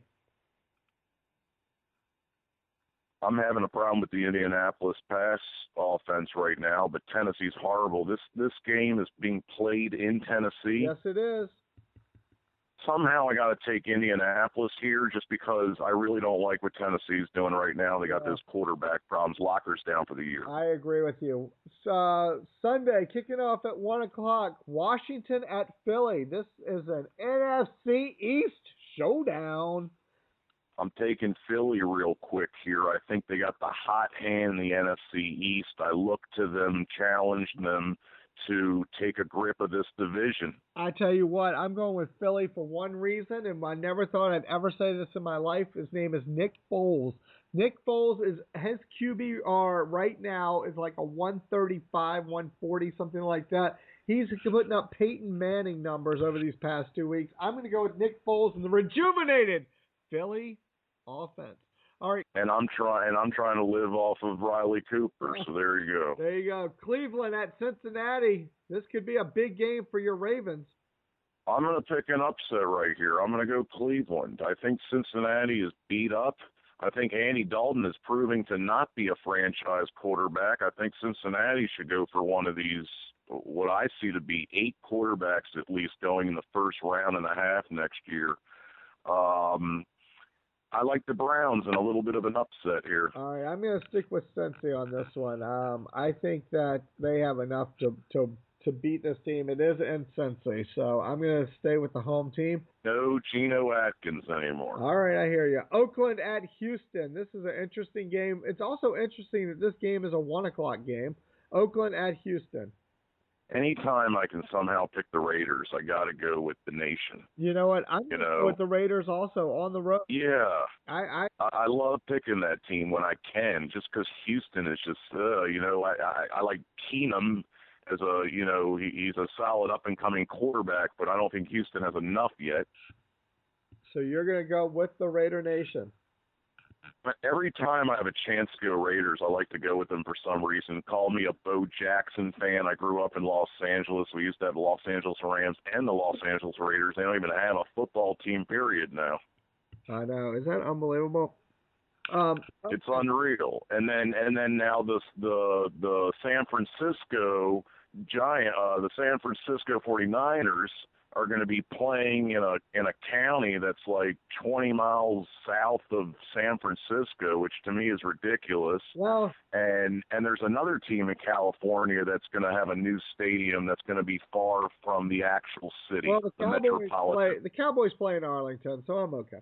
I'm having a problem with the Indianapolis pass offense right now, but Tennessee's horrible. This game is being played in Tennessee. Yes, it is. Somehow I got to take Indianapolis here just because I really don't like what Tennessee's doing right now. They got those quarterback problems. Locker's down for the year. I agree with you. Sunday, kicking off at 1 o'clock, Washington at Philly. This is an NFC East showdown. I'm taking Philly real quick here. I think they got the hot hand in the NFC East. I look to them, challenge them to take a grip of this division. I tell you what, I'm going with Philly for one reason, and I never thought I'd ever say this in my life. His name is Nick Foles. Nick Foles, his QBR right now is like a 135, 140, something like that. He's putting up Peyton Manning numbers over these past 2 weeks. I'm going to go with Nick Foles and the rejuvenated Philly offense. All right. And I'm trying to live off of Riley Cooper, so there you go. There you go. Cleveland at Cincinnati. This could be a big game for your Ravens. I'm going to pick an upset right here. I'm going to go Cleveland. I think Cincinnati is beat up. I think Andy Dalton is proving to not be a franchise quarterback. I think Cincinnati should go for one of these, what I see to be 8 quarterbacks at least going in the first round and a half next year. I like the Browns and a little bit of an upset here. All right, I'm going to stick with Cincy on this one. I think that they have enough to beat this team. It is in Cincy, so I'm going to stay with the home team. No Geno Atkins anymore. All right, I hear you. Oakland at Houston. This is an interesting game. It's also interesting that this game is a 1 o'clock game. Oakland at Houston. Anytime I can somehow pick the Raiders, I got to go with the nation. You know what? I'm going to go with the Raiders also on the road. Yeah. I love picking that team when I can, just because Houston is just, I like Keenum as he's a solid up-and-coming quarterback, but I don't think Houston has enough yet. So you're going to go with the Raider Nation? Every time I have a chance to go Raiders, I like to go with them for some reason. Call me a Bo Jackson fan. I grew up in Los Angeles. We used to have the Los Angeles Rams and the Los Angeles Raiders. They don't even have a football team, period, now. I know. Is that unbelievable? It's unreal. And then now the San Francisco the San Francisco 49ers are going to be playing in a county that's like 20 miles south of San Francisco, which to me is ridiculous. Well, and there's another team in California that's going to have a new stadium that's going to be far from the actual city. well, the Cowboys play in Arlington, so I'm okay.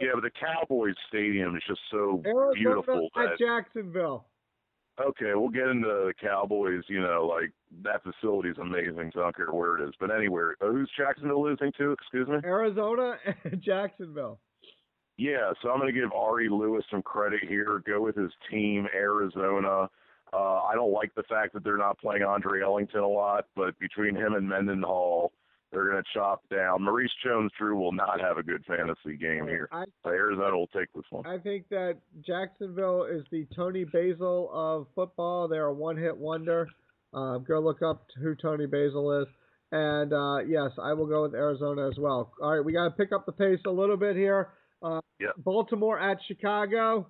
Yeah, but the Cowboys stadium is just so Arizona beautiful. At Jacksonville. Okay, we'll get into the Cowboys. Like that facility is amazing, so I don't care where it is. But anyway, who's Jacksonville losing to? Excuse me? Arizona and Jacksonville. Yeah, so I'm going to give Ari Lewis some credit here. Go with his team, Arizona. I don't like the fact that they're not playing Andre Ellington a lot, but between him and Mendenhall, they're going to chop down. Maurice Jones-Drew will not have a good fantasy game here. Arizona will take this one. I think that Jacksonville is the Tony Basil of football. They're a one-hit wonder. Go look up who Tony Basil is. And, yes, I will go with Arizona as well. All right, we got to pick up the pace a little bit here. Yep. Baltimore at Chicago.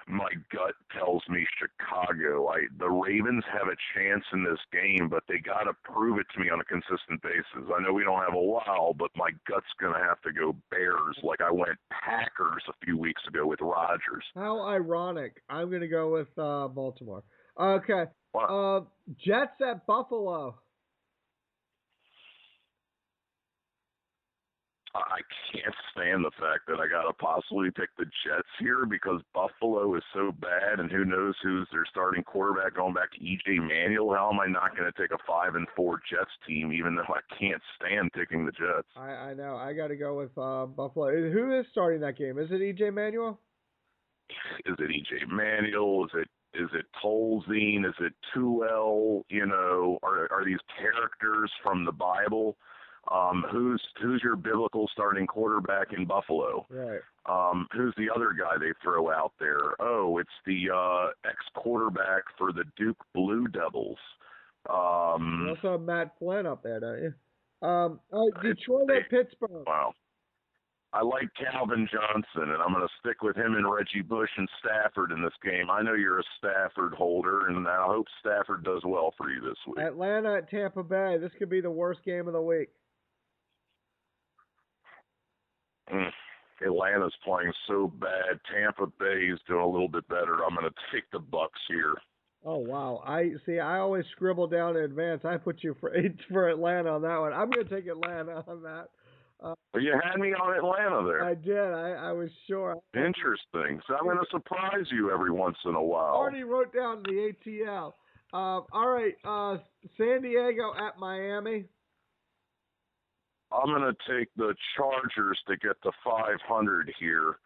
My gut tells me Chicago. The Ravens have a chance in this game, but they got to prove it to me on a consistent basis. I know we don't have a while, but my gut's going to have to go Bears like I went Packers a few weeks ago with Rodgers. How ironic. I'm going to go with Baltimore. Okay. Wow. Jets at Buffalo. I can't stand the fact that I got to possibly pick the Jets here because Buffalo is so bad, and who knows who's their starting quarterback going back to E.J. Manuel. How am I not going to take a 5-4 Jets team, even though I can't stand picking the Jets? I know. I got to go with Buffalo. Who is starting that game? Is it E.J. Manuel? Is it E.J. Manuel? Is it Tolzien? Is it Tuel? Are these characters from the Bible? Who's your biblical starting quarterback in Buffalo? Right. Who's the other guy they throw out there? Oh, it's the ex-quarterback for the Duke Blue Devils. You also have Matt Flynn up there, don't you? Detroit at Pittsburgh. Wow. I like Calvin Johnson, and I'm going to stick with him and Reggie Bush and Stafford in this game. I know you're a Stafford holder, and I hope Stafford does well for you this week. Atlanta at Tampa Bay. This could be the worst game of the week. Atlanta's playing so bad. Tampa Bay is doing a little bit better. I'm going to take the Bucks here. Oh wow! I always scribble down in advance. I put you for Atlanta on that one. I'm going to take Atlanta on that. Well, you had me on Atlanta there. I did. I was sure. Interesting. So I'm going to surprise you every once in a while. Already wrote down the ATL. All right. San Diego at Miami. I'm going to take the Chargers to get to 500 here.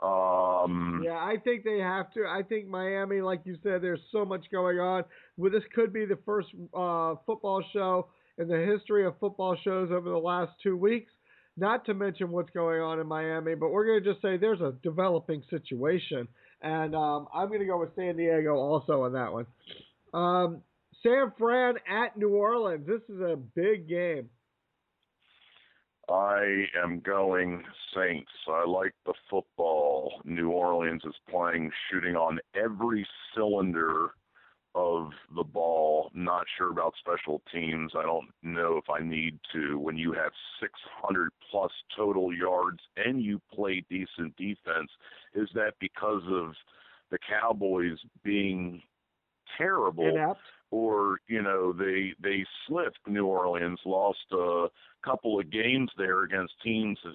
Yeah, I think they have to. I think Miami, like you said, there's so much going on. Well, this could be the first football show in the history of football shows over the last 2 weeks. Not to mention what's going on in Miami, but we're going to just say there's a developing situation. And I'm going to go with San Diego also on that one. San Fran at New Orleans. This is a big game. I am going Saints. I like the football. New Orleans is playing, shooting on every cylinder of the ball. Not sure about special teams. I don't know if I need to. When you have 600 plus total yards and you play decent defense, is that because of the Cowboys being terrible? Inept. Or, they slipped. New Orleans lost a couple of games there against teams as,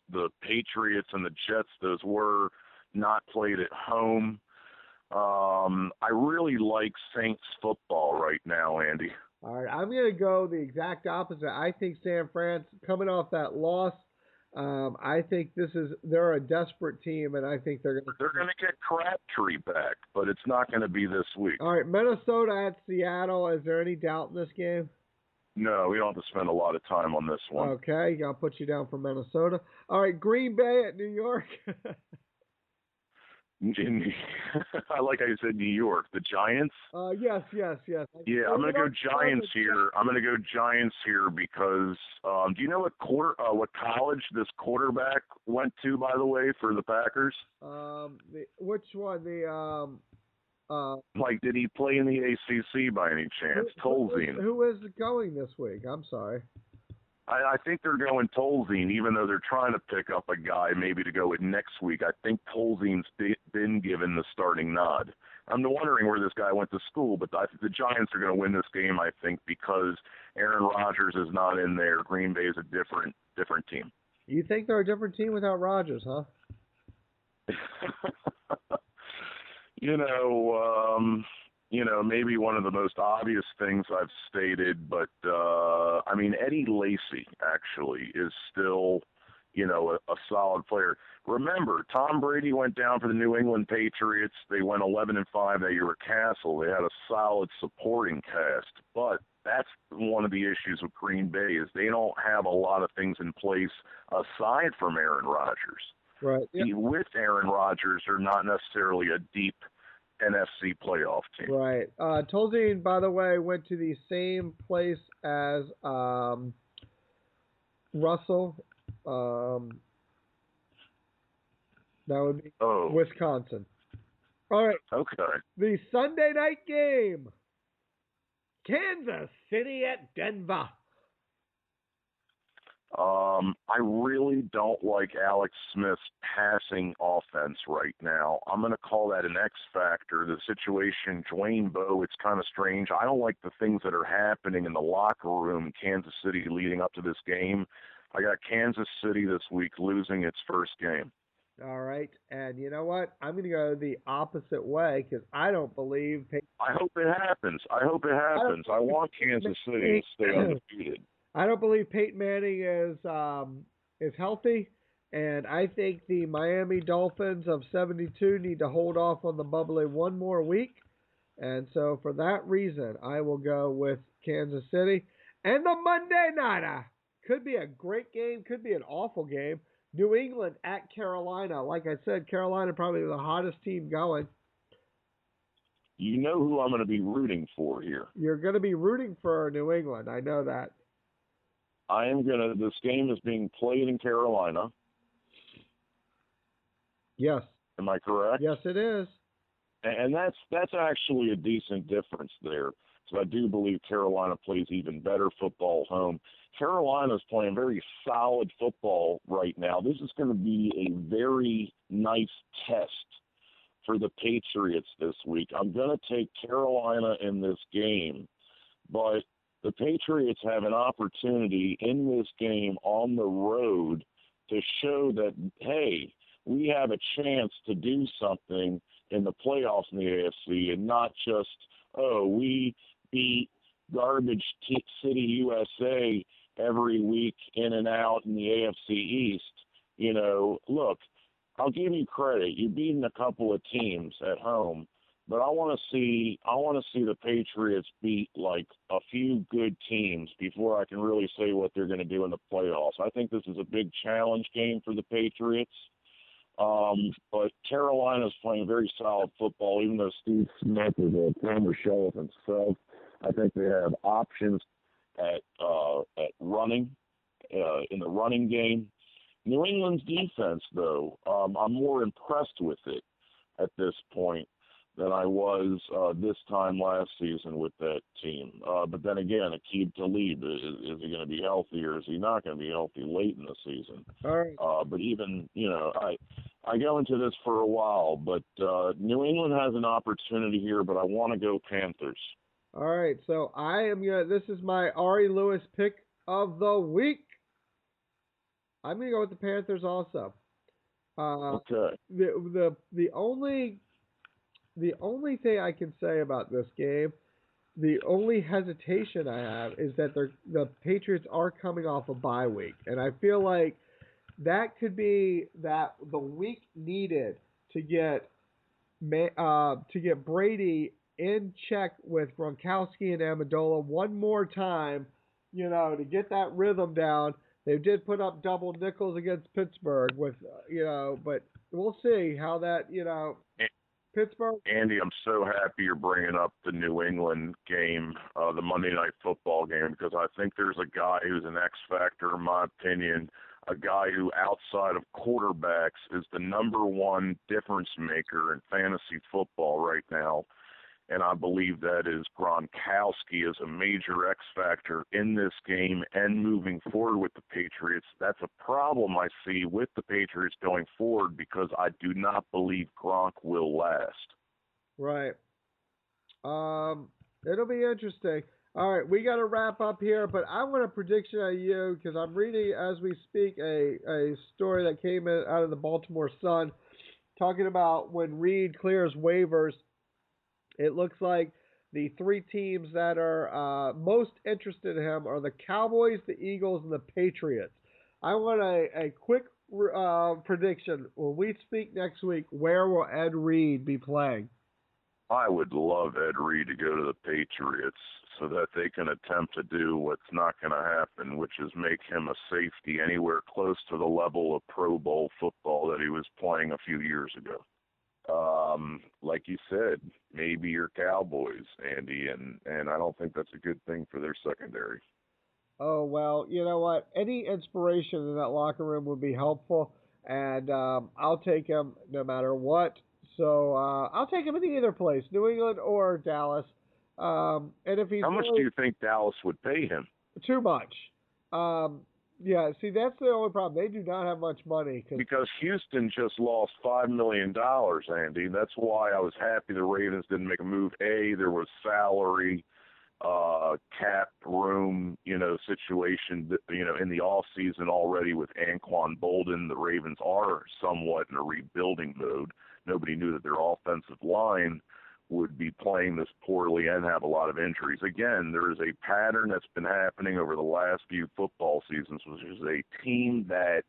the Patriots and the Jets, those were not played at home. I really like Saints football right now, Andy. All right, I'm going to go the exact opposite. I think San Fran's coming off that loss. I think they're a desperate team, and I think they're going to get Crabtree back, but it's not going to be this week. All right, Minnesota at Seattle. Is there any doubt in this game? No, we don't have to spend a lot of time on this one. Okay, I'll put you down for Minnesota. All right, Green Bay at New York. I like how you said New York. The Giants? Yes. Yeah, I'm going to go Giants here. I'm going to go Giants here because do you know what college this quarterback went to, by the way, for the Packers? Which one? Like, did he play in the ACC by any chance? Tolzien. Who is going this week? I'm sorry. I think they're going Tolzien, even though they're trying to pick up a guy maybe to go with next week. I think Tolzien's been given the starting nod. I'm wondering where this guy went to school, but the Giants are going to win this game, I think, because Aaron Rodgers is not in there. Green Bay is a different team. You think they're a different team without Rodgers, huh? Maybe one of the most obvious things I've stated, but Eddie Lacy actually is still, a solid player. Remember, Tom Brady went down for the New England Patriots. They went 11-5 that year at Castle. They had a solid supporting cast, but that's one of the issues with Green Bay is they don't have a lot of things in place aside from Aaron Rodgers. Right. Yep. With Aaron Rodgers, they're not necessarily a deep NFC playoff team. Right. Tolzien, by the way, went to the same place as Russell. That would be Wisconsin. All right. Okay. The Sunday night game. Kansas City at Denver. I really don't like Alex Smith's passing offense right now. I'm going to call that an X factor. The situation, Dwayne Bowe, it's kind of strange. I don't like the things that are happening in the locker room in Kansas City leading up to this game. I got Kansas City this week losing its first game. All right. And you know what? I'm going to go the opposite way because I don't believe I hope it happens. I want Kansas City to stay undefeated. I don't believe Peyton Manning is healthy, and I think the Miami Dolphins of 72 need to hold off on the bubbly one more week. And so for that reason, I will go with Kansas City. And the Monday nighter could be a great game, could be an awful game. New England at Carolina. Like I said, Carolina probably the hottest team going. You know who I'm going to be rooting for here. You're going to be rooting for New England. I know that. This game is being played in Carolina. Yes. Am I correct? Yes, it is. And that's actually a decent difference there. So I do believe Carolina plays even better football home. Carolina's playing very solid football right now. This is going to be a very nice test for the Patriots this week. I'm going to take Carolina in this game, but the Patriots have an opportunity in this game on the road to show that, hey, we have a chance to do something in the playoffs in the AFC and not just, we beat garbage City USA every week in and out in the AFC East. Look, I'll give you credit. You've beaten a couple of teams at home, but I want to see the Patriots beat like a few good teams before I can really say what they're going to do in the playoffs. I think this is a big challenge game for the Patriots. But Carolina's playing very solid football, even though Steve Smith is a former shell of himself. I think they have options at running in the running game. New England's defense, though, I'm more impressed with it at this point than I was this time last season with that team. But then again, Aqib Talib, is he going to be healthy or is he not going to be healthy late in the season? All right. But even, I go into this for a while, but New England has an opportunity here, but I want to go Panthers. All right, so this is my Ari Lewis pick of the week. I'm going to go with the Panthers also. Okay. The only thing I can say about this game, the only hesitation I have is that the Patriots are coming off a bye week, and I feel like that could be the week needed to get Brady in check with Gronkowski and Amendola one more time to get that rhythm down. They did put up double nickels against Pittsburgh with, but we'll see how that, Pittsburgh. Andy, I'm so happy you're bringing up the New England game, the Monday Night Football game, because I think there's a guy who's an X factor, in my opinion, a guy who outside of quarterbacks is the number one difference maker in fantasy football right now. And I believe that is Gronkowski as a major X factor in this game and moving forward with the Patriots. That's a problem I see with the Patriots going forward because I do not believe Gronk will last. Right. It'll be interesting. All right, we got to wrap up here, but I want a prediction on you because I'm reading as we speak a story that came in out of the Baltimore Sun talking about when Reed clears waivers. It looks like the three teams that are most interested in him are the Cowboys, the Eagles, and the Patriots. I want a quick prediction. When we speak next week, where will Ed Reed be playing? I would love Ed Reed to go to the Patriots so that they can attempt to do what's not going to happen, which is make him a safety anywhere close to the level of Pro Bowl football that he was playing a few years ago. Like you said, maybe your Cowboys, Andy, and I don't think that's a good thing for their secondary. Oh, well, you know what? Any inspiration in that locker room would be helpful, and I'll take him no matter what. So I'll take him in either place, New England or Dallas. And if he's How much do you think Dallas would pay him? Too much. Yeah, see, that's the only problem. They do not have much money. Because Houston just lost $5 million, Andy. That's why I was happy the Ravens didn't make a move. There was salary, cap room, situation, in the off season already with Anquan Bolden. The Ravens are somewhat in a rebuilding mode. Nobody knew that their offensive line would be playing this poorly and have a lot of injuries. Again, there is a pattern that's been happening over the last few football seasons, which is a team that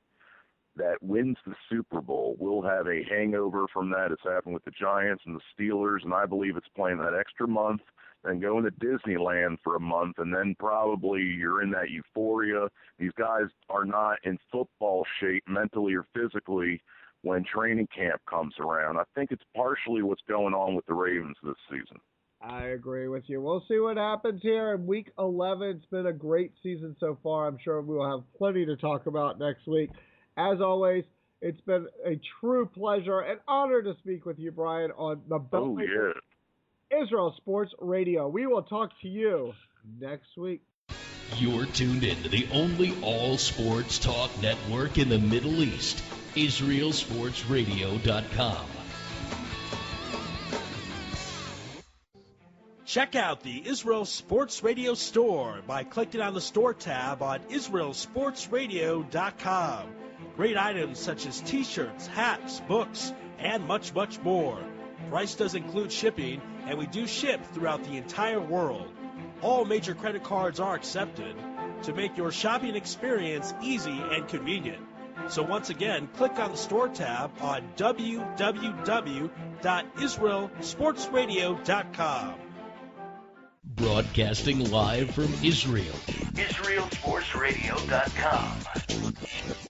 wins the Super Bowl will have a hangover from that. It's happened with the Giants and the Steelers, and I believe it's playing that extra month, then going to Disneyland for a month, and then probably you're in that euphoria. These guys are not in football shape mentally or physically when training camp comes around. I think it's partially what's going on with the Ravens this season. I agree with you. We'll see what happens here in Week 11. It's been a great season so far. I'm sure we will have plenty to talk about next week. As always, it's been a true pleasure and honor to speak with you, Brian, on the Beltway Israel Sports Radio. We will talk to you next week. You're tuned in to the only all-sports talk network in the Middle East, IsraelSportsRadio.com. Check out the Israel Sports Radio store by clicking on the store tab on IsraelSportsRadio.com. Great items such as t-shirts, hats, books, and much, much more. Price does include shipping, and we do ship throughout the entire world. All major credit cards are accepted to make your shopping experience easy and convenient. So once again, click on the store tab on www.IsraelSportsRadio.com. Broadcasting live from Israel. IsraelSportsRadio.com.